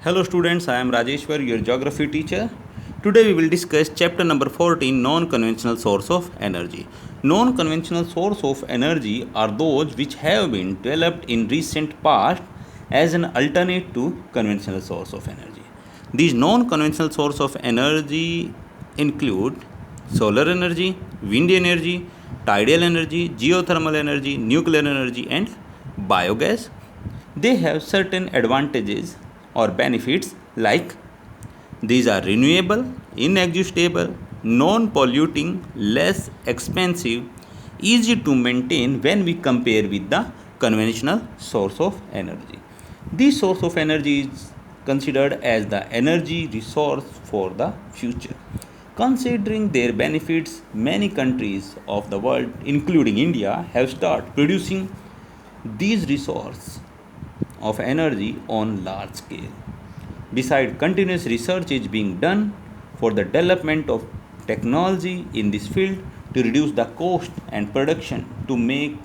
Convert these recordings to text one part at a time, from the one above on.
Hello students, I am Rajeshwar, your geography teacher. Today we will discuss chapter number 14, non-conventional source of energy. Non-conventional source of energy are those which have been developed in recent past as an alternate to conventional source of energy. These non-conventional source of energy include solar energy, wind energy, tidal energy, geothermal energy, nuclear energy and biogas. They have certain advantages or benefits like these are renewable, inexhaustible, non polluting, less expensive, easy to maintain when we compare with the conventional source of energy. This source of energy is considered as the energy resource for the future. Considering their benefits, many countries of the world, including India, have started producing these resources of energy on large scale. Besides, continuous research is being done for the development of technology in this field to reduce the cost and production to make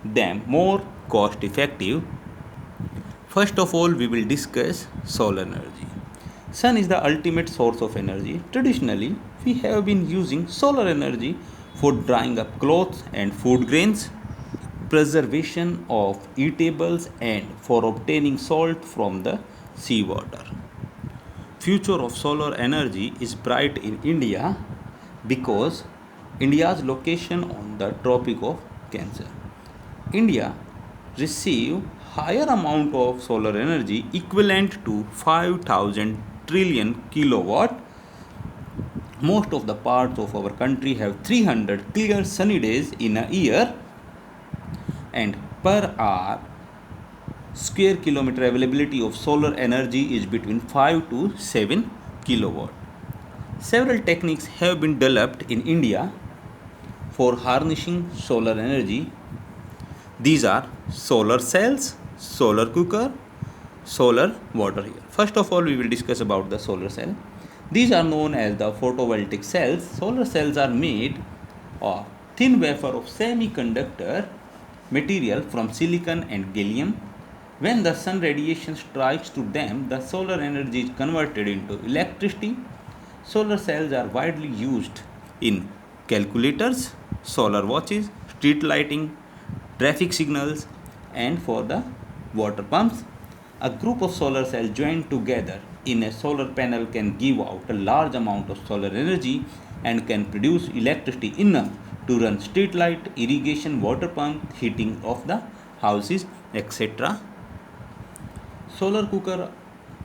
them more cost effective. First of all, we will discuss solar energy. Sun is the ultimate source of energy. Traditionally, we have been using solar energy for drying up clothes and food grains, preservation of eatables and for obtaining salt from the seawater. Future of solar energy is bright in India because India's location on the Tropic of Cancer. India receive higher amount of solar energy equivalent to 5000 trillion kilowatt. Most of the parts of our country have 300 clear sunny days in a year, and per hour square kilometer availability of solar energy is between 5 to 7 kilowatt. Several techniques have been developed in India for harnessing solar energy. These are solar cells, solar cooker, solar water heater. First of all, we will discuss about the solar cell. These are known as the photovoltaic cells. Solar cells are made of thin wafer of semiconductor material from silicon and gallium. When the sun radiation strikes to them, the solar energy is converted into electricity. Solar cells are widely used in calculators, solar watches, street lighting, traffic signals, and for the water pumps. A group of solar cells joined together in a solar panel can give out a large amount of solar energy and can produce electricity enough to run street light, irrigation, water pump, heating of the houses, etc. Solar cooker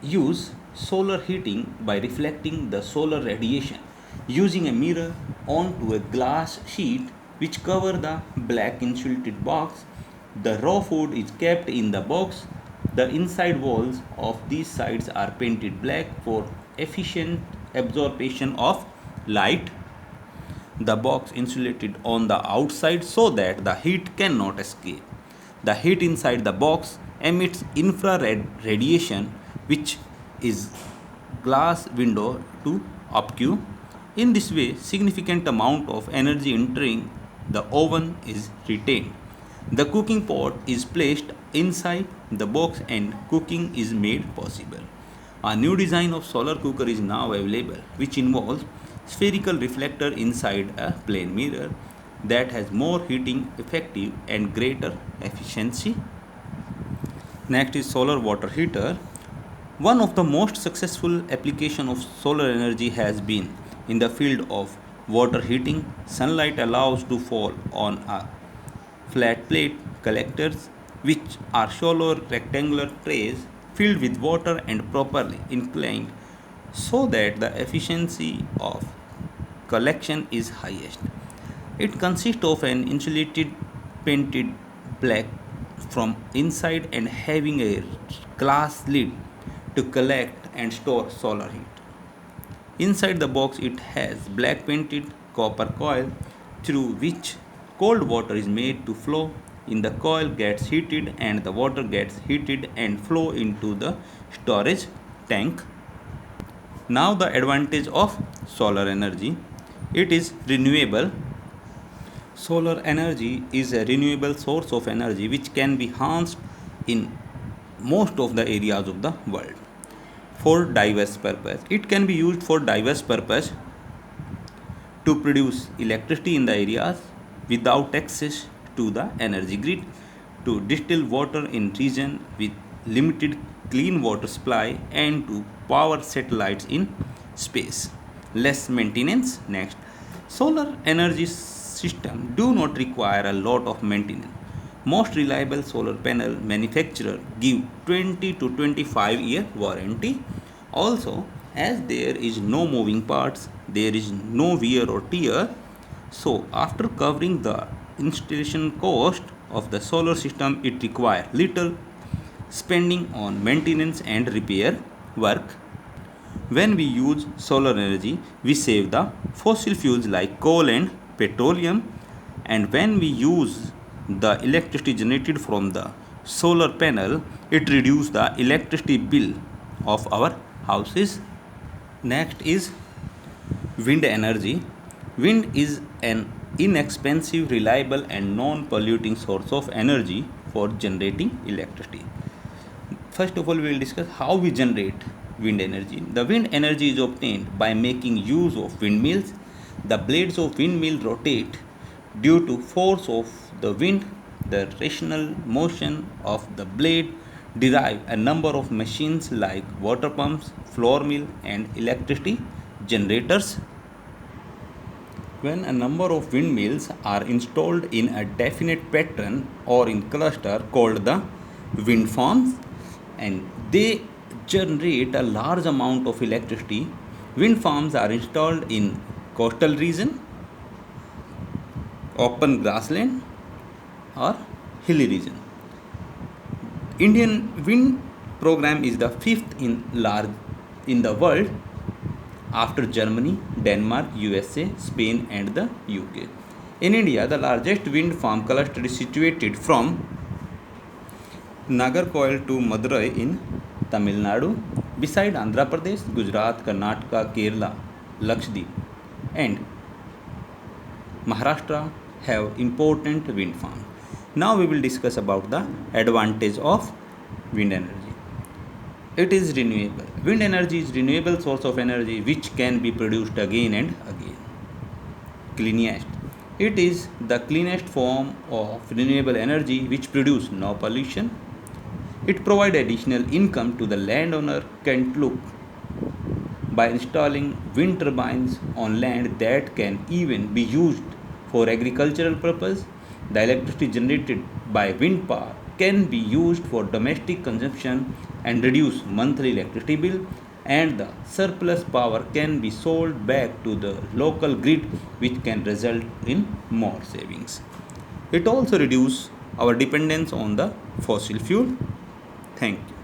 use solar heating by reflecting the solar radiation using a mirror onto a glass sheet which cover the black insulated box. The raw food is kept in the box. The inside walls of these sides are painted black for efficient absorption of light. The box insulated on the outside so that the heat cannot escape. The heat inside the box emits infrared radiation which is glass window to obscure. In this way, significant amount of energy entering the oven is retained. The cooking pot is placed inside the box and cooking is made possible. A new design of solar cooker is now available which involves spherical reflector inside a plane mirror that has more heating effective and greater efficiency. Next is solar water heater. One of the most successful application of solar energy has been in the field of water heating. Sunlight allows to fall on a flat plate collectors which are shallow rectangular trays filled with water and properly inclined so that the efficiency of collection is highest. It consists of an insulated painted black from inside and having a glass lid to collect and store solar heat. Inside the box it has black painted copper coil through which cold water is made to flow. In the coil gets heated and the water gets heated and flow into the storage tank. Now the advantage of solar energy. It is renewable. Solar energy is a renewable source of energy which can be harnessed in most of the areas of the world. for diverse purpose. It can be used for diverse purpose to produce electricity in the areas without access to the energy grid, to distill water in region with limited clean water supply, and to power satellites in space. Less maintenance. Next, solar energy system do not require a lot of maintenance. Most reliable solar panel manufacturer give 20 to 25-year warranty. Also, as there is no moving parts, there is no wear or tear. So, after covering the installation cost of the solar system, it requires little spending on maintenance and repair work. When we use solar energy, we save the fossil fuels like coal and petroleum, and when we use the electricity generated from the solar panel, it reduces the electricity bill of our houses. Next is wind energy. Wind is an inexpensive, reliable, and non polluting source of energy for generating electricity. First of all, we will discuss how we generate wind energy. The wind energy is obtained by making use of windmills. The blades of windmill rotate due to force of the wind. The rotational motion of the blade derive a number of machines like water pumps, floor mill, and electricity generators. When a number of windmills are installed in a definite pattern or in cluster called the wind farms, and they generate a large amount of electricity. Wind farms are installed in coastal region, open grassland, or hilly region. Indian wind program is the fifth in large in the world after Germany, Denmark, USA, Spain, and the UK. In India, the largest wind farm cluster is situated from Nagarcoil to Madurai in Tamil Nadu, beside Andhra Pradesh, Gujarat, Karnataka, Kerala, Lakshadweep, and Maharashtra have important wind farms. Now we will discuss about the advantage of wind energy. It is renewable. Wind energy is renewable source of energy which can be produced again and again. Cleanest. It is the cleanest form of renewable energy which produce no pollution. It provides additional income to the landowner can look by installing wind turbines on land that can even be used for agricultural purpose. The electricity generated by wind power can be used for domestic consumption and reduce monthly electricity bill, and the surplus power can be sold back to the local grid which can result in more savings. It also reduces our dependence on the fossil fuel. Thank you.